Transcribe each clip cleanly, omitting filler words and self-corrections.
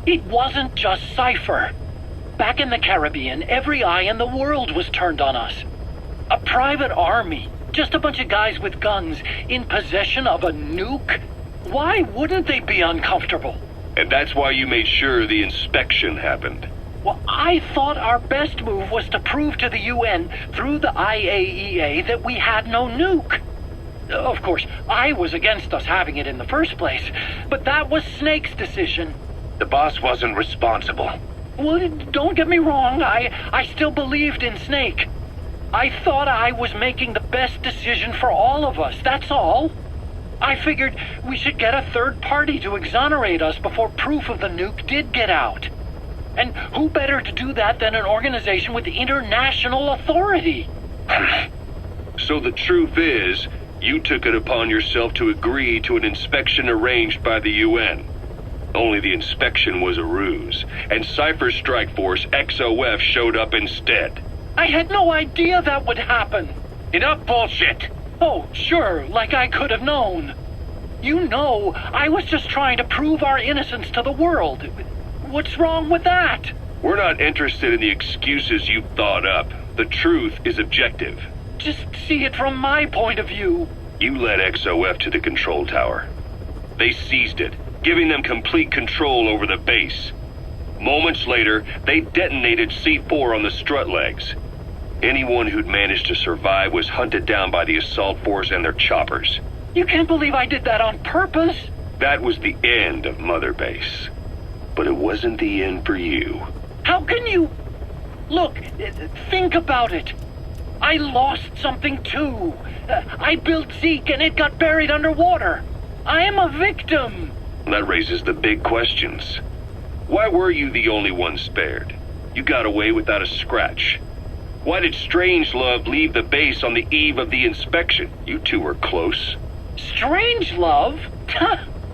It wasn't just Cypher. Back in the Caribbean, every eye in the world was turned on us. A private army, just a bunch of guys with guns, in possession of a nuke? Why wouldn't they be uncomfortable? And that's why you made sure the inspection happened. Well, I thought our best move was to prove to the UN through the IAEA that we had no nuke. Of course, I was against us having it in the first place, but that was Snake's decision. The boss wasn't responsible. Well, don't get me wrong, I still believed in Snake. I thought I was making the best decision for all of us, that's all. I figured we should get a third party to exonerate us before proof of the nuke did get out. And who better to do that than an organization with international authority? So the truth is, you took it upon yourself to agree to an inspection arranged by the UN. Only the inspection was a ruse, and Cypher's strike force, XOF, showed up instead. I had no idea that would happen. Enough bullshit! Oh, sure, like I could have known. You know, I was just trying to prove our innocence to the world. What's wrong with that? We're not interested in the excuses you thought up. The truth is objective. Just see it from my point of view. You led XOF to the control tower. They seized it, giving them complete control over the base. Moments later, they detonated C4 on the strut legs. Anyone who'd managed to survive was hunted down by the assault force and their choppers. You can't believe I did that on purpose. That was the end of Mother Base. But it wasn't the end for you. How can you... Look, think about it. I lost something too. I built Zeke and it got buried underwater. I am a victim. That raises the big questions. Why were you the only one spared? You got away without a scratch. Why did Strangelove leave the base on the eve of the inspection? You two were close. Strangelove?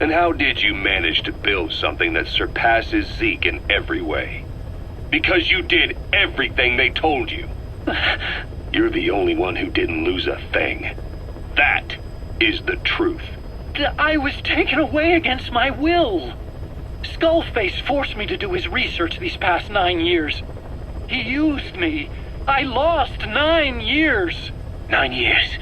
And how did you manage to build something that surpasses Zeke in every way? Because you did everything they told you. You're the only one who didn't lose a thing. That is the truth. I was taken away against my will. Skullface forced me to do his research these past 9 years. He used me. I lost 9 years. 9 years.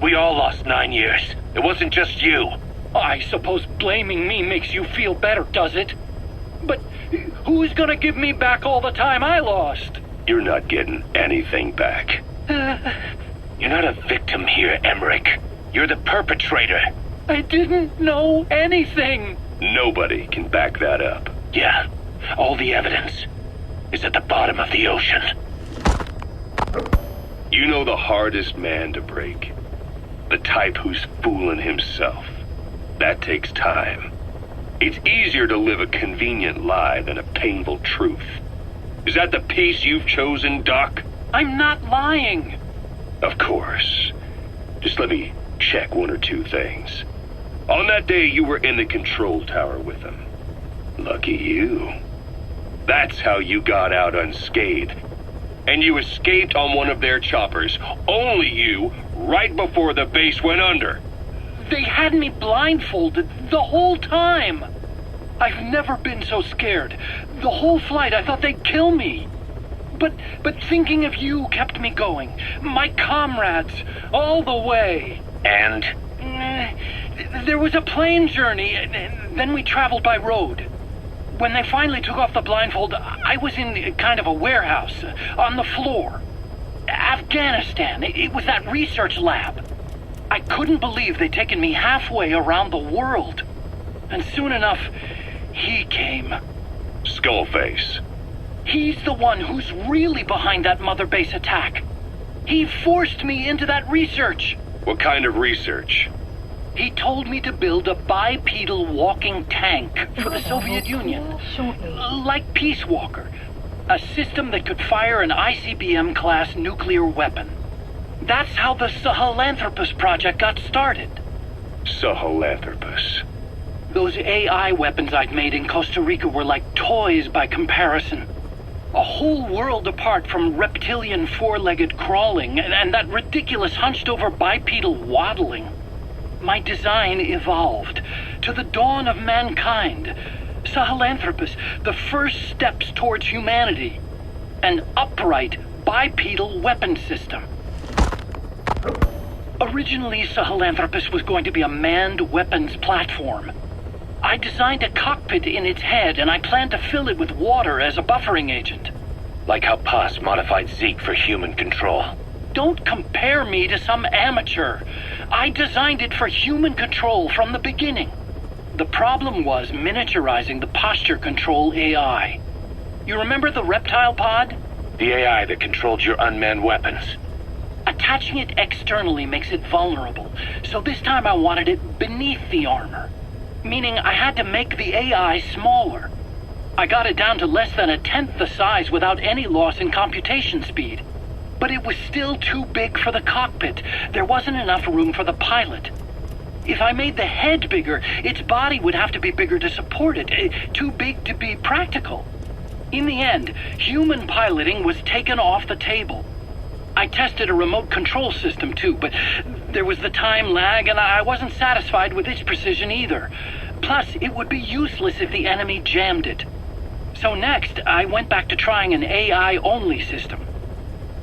We all lost 9 years. It wasn't just you. I suppose blaming me makes you feel better, does it? But who's gonna give me back all the time I lost? You're not getting anything back. You're not a victim here, Emmerich. You're the perpetrator. I didn't know anything. Nobody can back that up. Yeah, all the evidence is at the bottom of the ocean. You know the hardest man to break. The type who's fooling himself. That takes time. It's easier to live a convenient lie than a painful truth. Is that the piece you've chosen, Doc? I'm not lying. Of course. Just let me check one or two things. On that day, you were in the control tower with them. Lucky you. That's how you got out unscathed. And you escaped on one of their choppers. Only you, right before the base went under. They had me blindfolded the whole time. I've never been so scared. The whole flight, I thought they'd kill me. But thinking of you kept me going. My comrades, all the way. And? There was a plane journey, and then we traveled by road. When they finally took off the blindfold, I was in kind of a warehouse, on the floor. Afghanistan, it was that research lab. I couldn't believe they'd taken me halfway around the world. And soon enough, he came. Skullface. He's the one who's really behind that Mother Base attack. He forced me into that research. What kind of research? He told me to build a bipedal walking tank for the Soviet Union. Like Peace Walker. A system that could fire an ICBM-class nuclear weapon. That's how the Sahelanthropus project got started. Sahelanthropus. Those AI weapons I'd made in Costa Rica were like toys by comparison. A whole world apart from reptilian four-legged crawling and that ridiculous hunched-over bipedal waddling. My design evolved to the dawn of mankind, Sahelanthropus, the first steps towards humanity. An upright, bipedal weapon system. Originally, Sahelanthropus was going to be a manned weapons platform. I designed a cockpit in its head, and I planned to fill it with water as a buffering agent. Like how Paz modified Zeke for human control. Don't compare me to some amateur. I designed it for human control from the beginning. The problem was miniaturizing the posture control AI. You remember the reptile pod? The AI that controlled your unmanned weapons. Attaching it externally makes it vulnerable, so this time I wanted it beneath the armor. Meaning I had to make the AI smaller. I got it down to less than 1/10 the size without any loss in computation speed. But it was still too big for the cockpit. There wasn't enough room for the pilot. If I made the head bigger, its body would have to be bigger to support it. Too big to be practical. In the end, human piloting was taken off the table. I tested a remote control system too, but there was the time lag and I wasn't satisfied with its precision either. Plus, it would be useless if the enemy jammed it. So next, I went back to trying an AI-only system.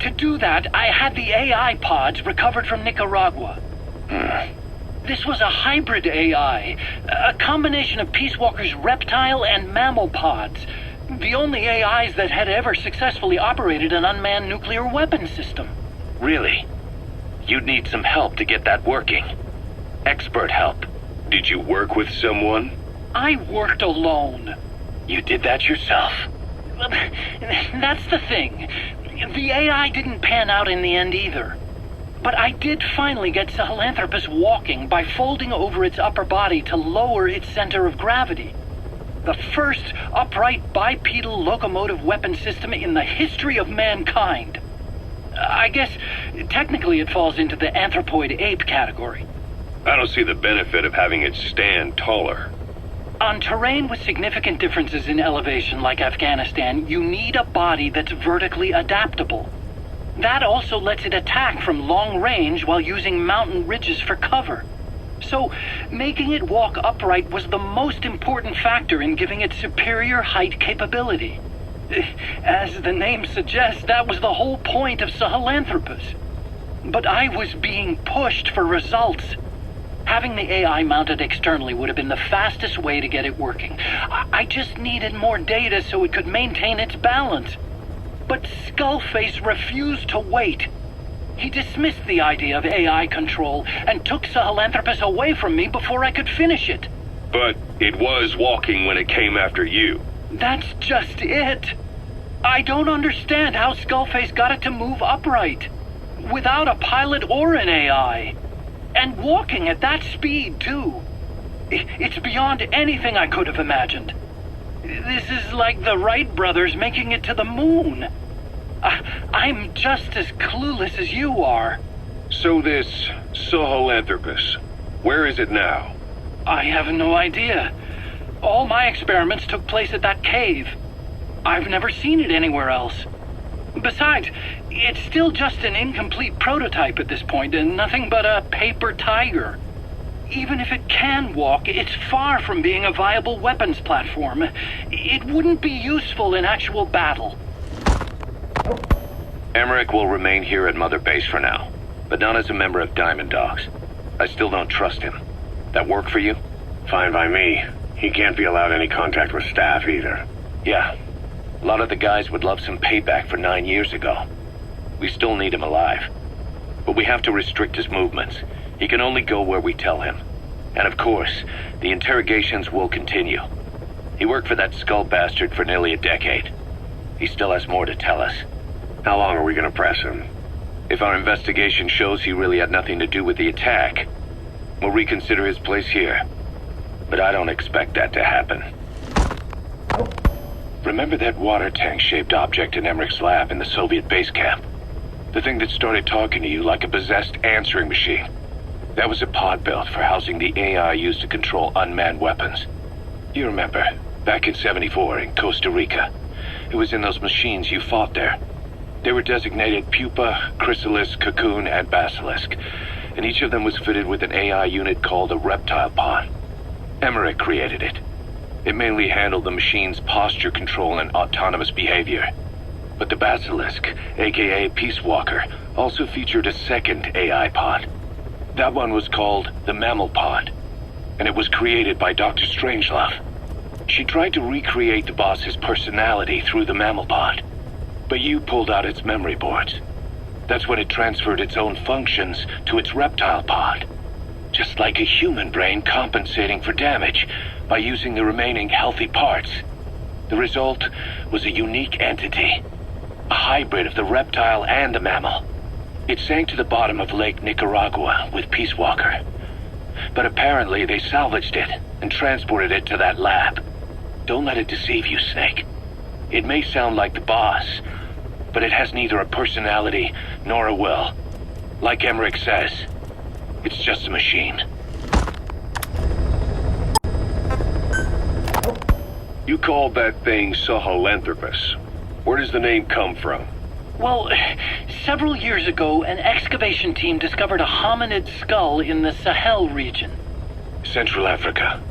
To do that, I had the AI pods recovered from Nicaragua. This was a hybrid AI, a combination of Peace Walker's reptile and mammal pods. The only AIs that had ever successfully operated an unmanned nuclear weapon system. Really? You'd need some help to get that working. Expert help. Did you work with someone? I worked alone. You did that yourself? That's the thing. The AI didn't pan out in the end either. But I did finally get Sahelanthropus walking by folding over its upper body to lower its center of gravity. The first upright bipedal locomotive weapon system in the history of mankind. I guess technically it falls into the anthropoid ape category. I don't see the benefit of having it stand taller. On terrain with significant differences in elevation like Afghanistan, you need a body that's vertically adaptable. That also lets it attack from long range while using mountain ridges for cover. So, making it walk upright was the most important factor in giving it superior height capability. As the name suggests, that was the whole point of Sahelanthropus. But I was being pushed for results. Having the AI mounted externally would have been the fastest way to get it working. I just needed more data so it could maintain its balance. But Skullface refused to wait. He dismissed the idea of AI control and took Sahelanthropus away from me before I could finish it. But it was walking when it came after you. That's just it. I don't understand how Skullface got it to move upright, without a pilot or an AI. And walking at that speed, too. It's beyond anything I could have imagined. This is like the Wright brothers making it to the moon. I'm just as clueless as you are. So this Sahelanthropus, where is it now? I have no idea. All my experiments took place at that cave. I've never seen it anywhere else. Besides, it's still just an incomplete prototype at this point, and nothing but a paper tiger. Even if it can walk, it's far from being a viable weapons platform. It wouldn't be useful in actual battle. Emmerich will remain here at Mother Base for now, but not as a member of Diamond Dogs. I still don't trust him. That work for you? Fine by me. He can't be allowed any contact with staff either. Yeah. A lot of the guys would love some payback for 9 years ago. We still need him alive. But we have to restrict his movements. He can only go where we tell him. And of course, the interrogations will continue. He worked for that skull bastard for nearly a decade. He still has more to tell us. How long are we gonna press him? If our investigation shows he really had nothing to do with the attack, we'll reconsider his place here. But I don't expect that to happen. Remember that water tank-shaped object in Emmerich's lab in the Soviet base camp? The thing that started talking to you like a possessed answering machine. That was a pod built for housing the AI used to control unmanned weapons. You remember, back in '74 in Costa Rica. It was in those machines you fought there. They were designated Pupa, Chrysalis, Cocoon, and Basilisk, and each of them was fitted with an AI unit called a reptile pod. Emmerich created it. It mainly handled the machine's posture control and autonomous behavior. But the Basilisk, aka Peace Walker, also featured a second AI pod. That one was called the Mammal Pod, and it was created by Dr. Strangelove. She tried to recreate the boss's personality through the Mammal Pod, but you pulled out its memory boards. That's when it transferred its own functions to its reptile pod. Just like a human brain compensating for damage by using the remaining healthy parts. The result was a unique entity, a hybrid of the reptile and the mammal. It sank to the bottom of Lake Nicaragua with Peace Walker. But apparently they salvaged it and transported it to that lab. Don't let it deceive you, Snake. It may sound like the boss, but it has neither a personality nor a will. Like Emmerich says, it's just a machine. You called that thing Sahelanthropus. Where does the name come from? Well, several years ago, an excavation team discovered a hominid skull in the Sahel region. Central Africa,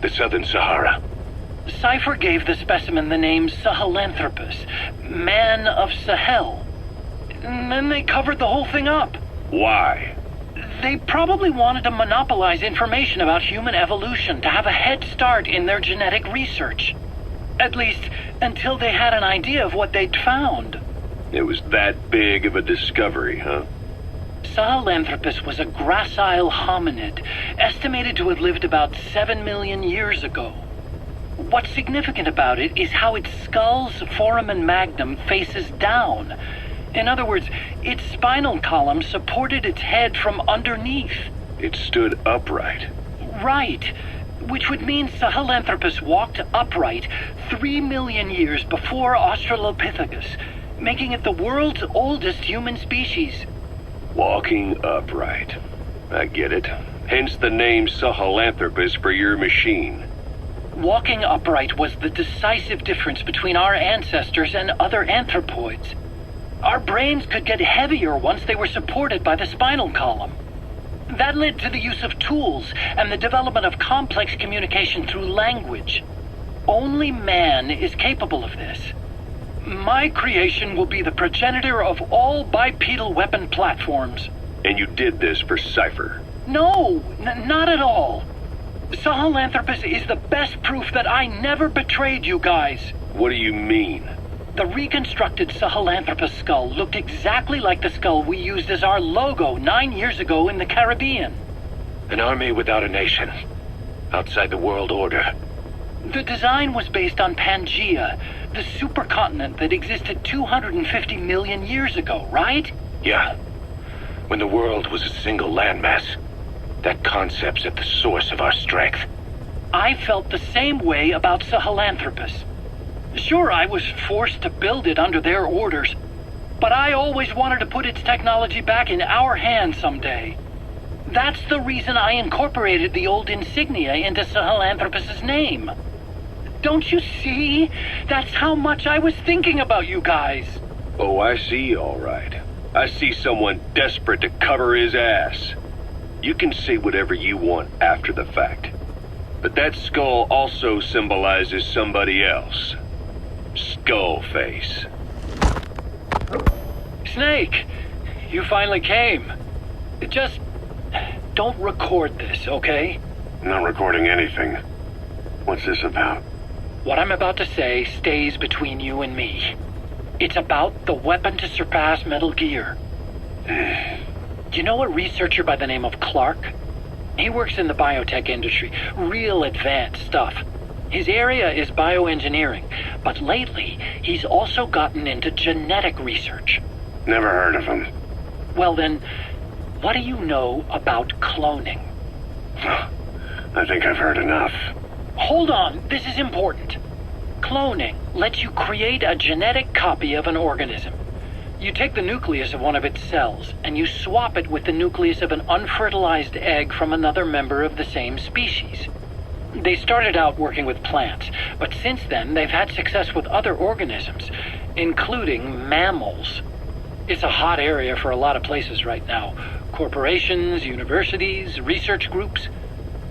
the Southern Sahara. Cypher gave the specimen the name Sahelanthropus, man of Sahel. And then they covered the whole thing up. Why? They probably wanted to monopolize information about human evolution to have a head start in their genetic research. At least, until they had an idea of what they'd found. It was that big of a discovery, huh? Sahelanthropus was a gracile hominid, estimated to have lived about 7 million years ago. What's significant about it is how its skull's foramen magnum faces down. In other words, its spinal column supported its head from underneath. It stood upright. Right. Which would mean Sahelanthropus walked upright 3 million years before Australopithecus, making it the world's oldest human species. Walking upright. I get it. Hence the name Sahelanthropus for your machine. Walking upright was the decisive difference between our ancestors and other anthropoids. Our brains could get heavier once they were supported by the spinal column. That led to the use of tools and the development of complex communication through language. Only man is capable of this. My creation will be the progenitor of all bipedal weapon platforms. And you did this for Cypher? No, not at all. Sahelanthropus is the best proof that I never betrayed you guys. What do you mean? The reconstructed Sahelanthropus skull looked exactly like the skull we used as our logo 9 years ago in the Caribbean. An army without a nation. Outside the world order. The design was based on Pangaea, the supercontinent that existed 250 million years ago, right? Yeah. When the world was a single landmass. That concept's at the source of our strength. I felt the same way about Sahelanthropus. Sure, I was forced to build it under their orders, but I always wanted to put its technology back in our hands someday. That's the reason I incorporated the old insignia into Sahelanthropus's name. Don't you see? That's how much I was thinking about you guys. Oh, I see, all right. I see someone desperate to cover his ass. You can say whatever you want after the fact. But that skull also symbolizes somebody else. Skullface. Snake, you finally came. Just don't record this, okay? Not recording anything. What's this about? What I'm about to say stays between you and me. It's about the weapon to surpass Metal Gear. You know a researcher by the name of Clark? He works in the biotech industry, real advanced stuff. His area is bioengineering, but lately he's also gotten into genetic research. Never heard of him. Well then, what do you know about cloning? I think I've heard enough. Hold on, this is important. Cloning lets you create a genetic copy of an organism. You take the nucleus of one of its cells, and you swap it with the nucleus of an unfertilized egg from another member of the same species. They started out working with plants, but since then they've had success with other organisms, including mammals. It's a hot area for a lot of places right now. Corporations, universities, research groups.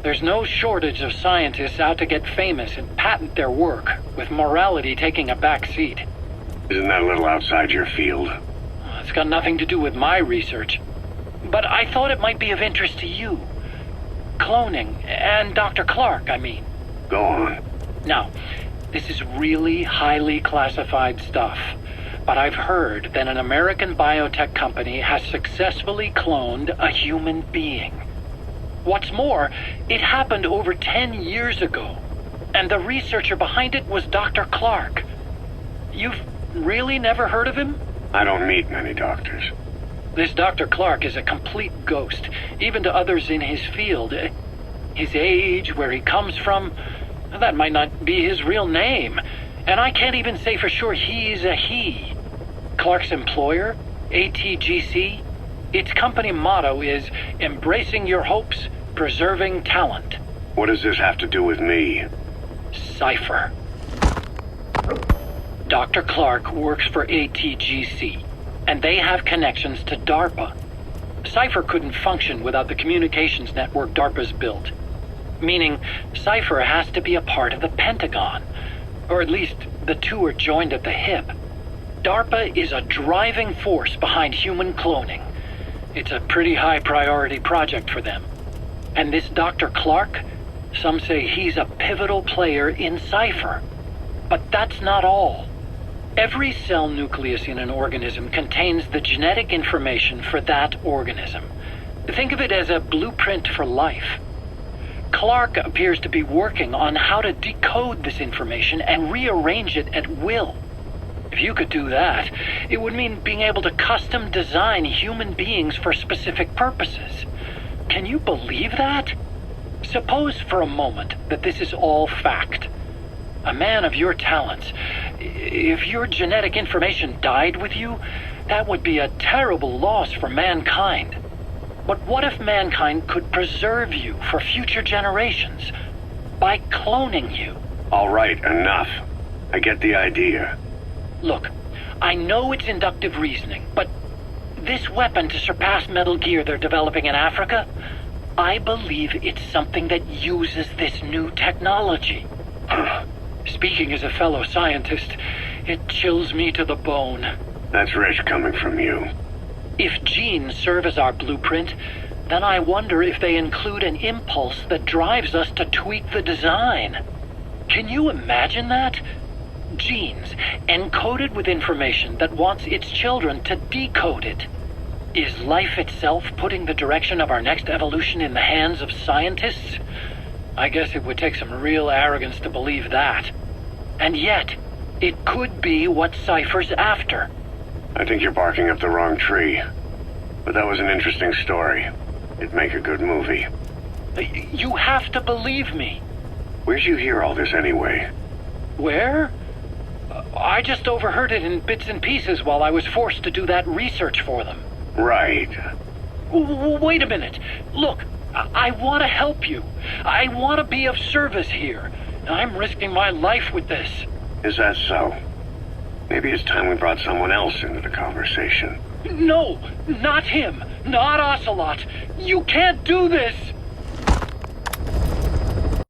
There's no shortage of scientists out to get famous and patent their work, with morality taking a back seat. Isn't that a little outside your field? It's got nothing to do with my research. But I thought it might be of interest to you. Cloning, and Dr. Clark, I mean. Go on. Now, this is really highly classified stuff. But I've heard that an American biotech company has successfully cloned a human being. What's more, it happened over 10 years ago. And the researcher behind it was Dr. Clark. You've really never heard of him? I don't meet many doctors. This Dr. Clark is a complete ghost, even to others in his field. His age, where he comes from, that might not be his real name. And I can't even say for sure he's a he. Clark's employer, ATGC, its company motto is embracing your hopes, preserving talent. What does this have to do with me? Cypher. Dr. Clark works for ATGC, and they have connections to DARPA. Cypher couldn't function without the communications network DARPA's built. Meaning, Cypher has to be a part of the Pentagon. Or at least, the two are joined at the hip. DARPA is a driving force behind human cloning. It's a pretty high priority project for them. And this Dr. Clark, some say he's a pivotal player in Cypher. But that's not all. Every cell nucleus in an organism contains the genetic information for that organism. Think of it as a blueprint for life. Clark appears to be working on how to decode this information and rearrange it at will. If you could do that, it would mean being able to custom design human beings for specific purposes. Can you believe that? Suppose for a moment that this is all fact. A man of your talents, if your genetic information died with you, that would be a terrible loss for mankind. But what if mankind could preserve you for future generations by cloning you? All right, enough. I get the idea. Look, I know it's inductive reasoning, but this weapon to surpass Metal Gear they're developing in Africa, I believe it's something that uses this new technology. Speaking as a fellow scientist, it chills me to the bone. That's rich coming from you. If genes serve as our blueprint, then I wonder if they include an impulse that drives us to tweak the design. Can you imagine that? Genes, encoded with information that wants its children to decode it. Is life itself putting the direction of our next evolution in the hands of scientists? I guess it would take some real arrogance to believe that. And yet, it could be what Cypher's after. I think you're barking up the wrong tree. But that was an interesting story. It'd make a good movie. You have to believe me. Where'd you hear all this anyway? Where? I just overheard it in bits and pieces while I was forced to do that research for them. Right. Wait a minute. Look, I want to help you. I want to be of service here. I'm risking my life with this. Is that so? Maybe it's time we brought someone else into the conversation. No, not him. Not Ocelot. You can't do this.